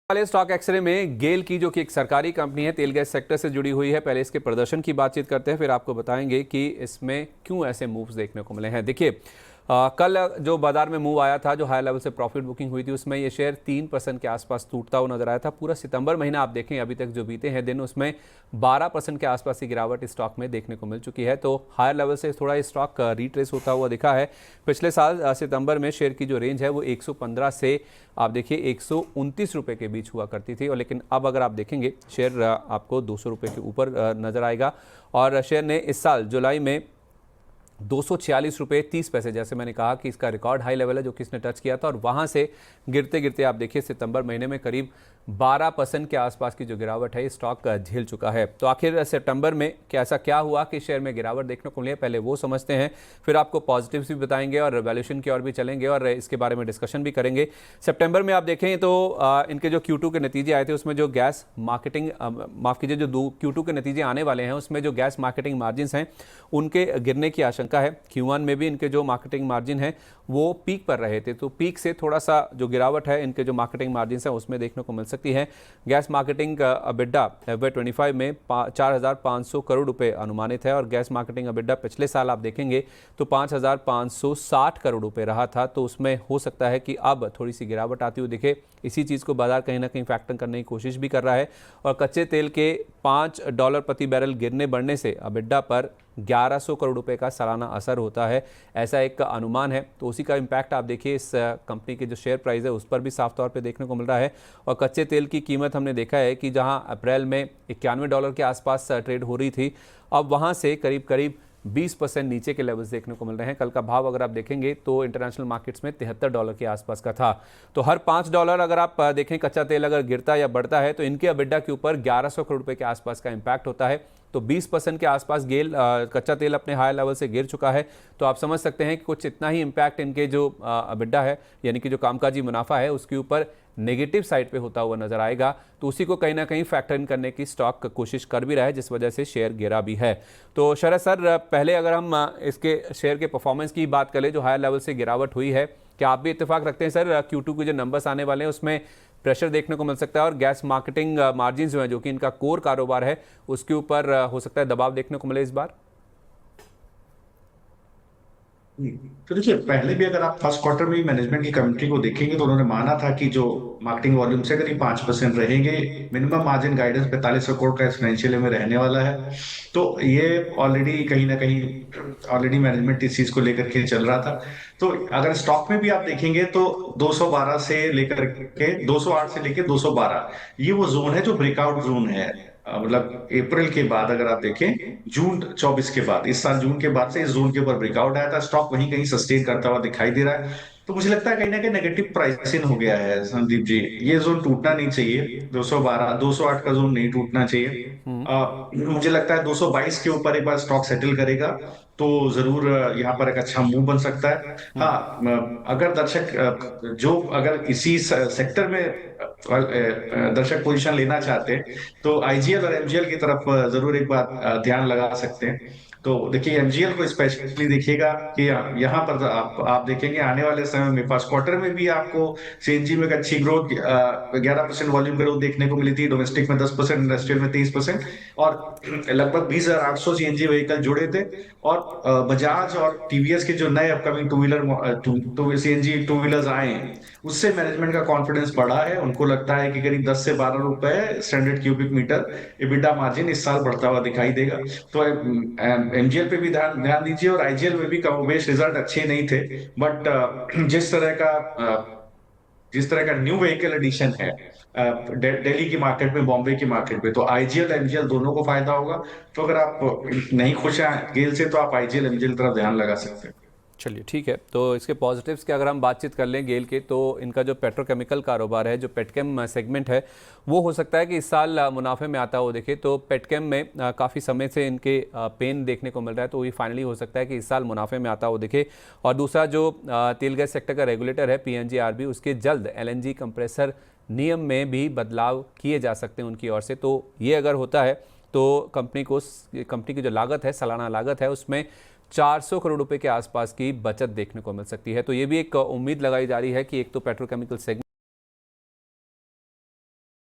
वाले stock x ray में गेल की जो कि एक सरकारी कंपनी है, तेल गैस सेक्टर से जुड़ी हुई है। पहले इसके प्रदर्शन की बातचीत करते हैं, फिर आपको बताएंगे कि इसमें क्यों ऐसे मूव्स देखने को मिले हैं। देखिए, कल जो बाजार में मूव आया था, जो हाई लेवल से प्रॉफिट बुकिंग हुई थी, उसमें ये शेयर 3% के आसपास टूटता हुआ नजर आया था। पूरा सितंबर महीना आप देखें अभी तक जो बीते हैं दिन, उसमें 12% के आसपास की गिरावट इस स्टॉक में देखने को मिल चुकी है। तो हायर लेवल से थोड़ा ये स्टॉक रिट्रेस होता हुआ दिखा है। पिछले साल सितंबर में शेयर की जो रेंज है वो 115 से आप देखिए 129 रुपये के बीच हुआ करती थी, और लेकिन अब अगर आप देखेंगे शेयर आपको 200 रुपये के ऊपर नजर आएगा। और शेयर ने इस साल जुलाई में 246 रुपये 30 पैसे, जैसे मैंने कहा कि इसका रिकॉर्ड हाई लेवल है जो कि इसने टच किया था, और वहां से गिरते गिरते आप देखिए सितंबर महीने में करीब 12% के आसपास की जो गिरावट है स्टॉक झेल चुका है। तो आखिर सितंबर में ऐसा क्या हुआ कि शेयर में गिरावट देखने को मिली है, पहले वो समझते हैं, फिर आपको पॉजिटिव्स भी बताएंगे और वैल्यूएशन की ओर भी चलेंगे और इसके बारे में डिस्कशन भी करेंगे। सितंबर में आप देखें तो इनके जो Q2 के नतीजे आए थे, उसमें जो गैस मार्केटिंग माफ़ कीजिए, जो Q2 के नतीजे आने वाले हैं उसमें जो गैस मार्केटिंग मार्जिन हैं उनके गिरने की आशंका है। Q1 में भी इनके जो मार्केटिंग मार्जिन है वो पीक पर रहे थे, तो पीक से थोड़ा सा जो गिरावट है इनके जो मार्केटिंग मार्जिन है उसमें देखने को मिल सकती है। गैस मार्केटिंग अबिड्डा FY25 में 4,500 करोड़ रुपए अनुमानित है, और गैस मार्केटिंग अबिड्डा पिछले साल आप देखेंगे तो 5,560 करोड़ रुपए रहा था। तो उसमें हो सकता है कि अब थोड़ी सी गिरावट आती हुई दिखे। इसी चीज़ को बाजार कहीं ना कहीं फैक्टर करने की कोशिश भी कर रहा है, और कच्चे तेल के $5 प्रति बैरल गिरने बढ़ने से अबिड्डा पर 1100 करोड़ रुपए का सालाना असर होता है, ऐसा एक अनुमान है। तो उसी का इम्पैक्ट आप देखिए इस कंपनी के जो शेयर प्राइस है उस पर भी साफ तौर पे देखने को मिल रहा है। और कच्चे तेल की कीमत हमने देखा है कि जहां अप्रैल में $91 के आसपास ट्रेड हो रही थी, अब वहां से करीब करीब 20% नीचे के लेवल्स देखने को मिल रहे हैं। कल का भाव अगर आप देखेंगे तो इंटरनेशनल मार्केट्स में $73 के आसपास का था। तो हर $5 अगर आप देखें कच्चा तेल अगर गिरता या बढ़ता है तो इनके अबिड्डा के ऊपर 1100 करोड़ रुपए के आसपास का इंपैक्ट होता है। तो 20% के आसपास कच्चा तेल अपने हाई लेवल से गिर चुका है। तो आप समझ सकते हैं कि कुछ इतना ही इंपैक्ट इनके जो अबिड्डा है, यानी कि जो कामकाजी मुनाफा है, उसके ऊपर नेगेटिव साइड पे होता हुआ नजर आएगा। तो उसी को कहीं ना कहीं फैक्टर इन करने की स्टॉक कोशिश कर भी रहा है, जिस वजह से शेयर गिरा भी है। तो शरद सर, पहले अगर हम इसके शेयर के परफॉर्मेंस की बात करें, जो हायर लेवल से गिरावट हुई है, क्या आप भी इत्तेफाक रखते हैं सर Q2 के जो नंबर्स आने वाले हैं उसमें प्रेशर देखने को मिल सकता है, और गैस मार्केटिंग मार्जिन जो है जो कि इनका कोर कारोबार है उसके ऊपर हो सकता है दबाव देखने को मिले इस बार? तो देखिए, पहले भी अगर आप फर्स्ट क्वार्टर में मैनेजमेंट की कमेंट्री को देखेंगे तो उन्होंने माना था कि जो मार्केटिंग वॉल्यूम से करीब 5% रहेंगे। मिनिमम मार्जिन गाइडेंस 45 करोड़ का इस फाइनेंशियल में रहने वाला है। तो ये ऑलरेडी कहीं ना कहीं ऑलरेडी मैनेजमेंट इस चीज को लेकर के चल रहा था। तो अगर स्टॉक में भी आप देखेंगे तो 212 से लेकर के 208 से लेकर 212 ये वो जोन है जो ब्रेकआउट जोन है। मतलब अप्रैल के बाद अगर आप देखें, जून 24 के बाद, इस साल जून के बाद से इस जोन के ऊपर ब्रेकआउट आया था। स्टॉक वहीं कहीं सस्टेन करता हुआ दिखाई दे रहा है। तो मुझे लगता है कहीं ना कहीं नेगेटिव प्राइसिंग हो गया है संदीप जी। ये जोन टूटना नहीं चाहिए, 212 208 का जोन नहीं टूटना चाहिए। मुझे लगता है 222 के ऊपर एक बार स्टॉक सेटल करेगा तो जरूर यहाँ पर एक अच्छा मूव बन सकता है। हाँ, अगर दर्शक जो अगर इसी सेक्टर में दर्शक पोजीशन लेना चाहते हैं तो आईजीएल और एमजीएल की तरफ जरूर एक बार ध्यान लगा सकते हैं। तो देखिए, एमजीएल को स्पेशली देखिएगा कि यहाँ पर आप देखेंगे आने वाले समय में फर्स्ट क्वार्टर में भी आपको सीएनजी में एक अच्छी ग्रोथ, 11% वॉल्यूम ग्रोथ देखने को मिली थी। डोमेस्टिक में 10%, इंडस्ट्रियल में 23%, और लगभग 20,800 सीएनजी व्हीकल जुड़े थे। और बजाज और टीवीएस के जो नए upcoming two wheeler CNG two wheelers आए हैं, उससे मैनेजमेंट का कॉन्फिडेंस बढ़ा है। उनको लगता है कि करीब 10 से 12 रुपए standard cubic metre EBITDA margin इस साल बढ़ता हुआ दिखाई देगा। तो एमजीएल पे भी ध्यान ध्यान दीजिए, और आईजीएल में भी कमोबेश रिजल्ट अच्छे नहीं थे। बट जिस तरह का न्यू व्हीकल एडिशन है दिल्ली की मार्केट में, बॉम्बे की मार्केट में, तो आईजीएल एमजीएल दोनों को फायदा होगा। तो अगर आप नहीं खुश हैं गेल से तो आप आईजीएल एमजीएल तरफ ध्यान लगा सकते हैं। चलिए ठीक है। तो इसके पॉजिटिव्स की अगर हम बातचीत कर लें गेल के, तो इनका जो पेट्रोकेमिकल कारोबार है, जो पेटकेम सेगमेंट है, वो हो सकता है कि इस साल मुनाफे में आता हो। देखे तो पेटकेम में काफ़ी समय से इनके पेन देखने को मिल रहा है, तो ये फाइनली हो सकता है कि इस साल मुनाफे में आता हो दिखे। और दूसरा जो तेल गैस सेक्टर का रेगुलेटर है PNGRB, उसके जल्द LNG कंप्रेसर नियम में भी बदलाव किए जा सकते हैं उनकी ओर से। तो ये अगर होता है तो कंपनी की जो लागत है, सालाना लागत है, उसमें 400 करोड़ रुपए के आसपास की बचत देखने को मिल सकती है। तो ये भी एक उम्मीद लगाई जा रही है कि एक तो पेट्रोकेमिकल सेगमेंट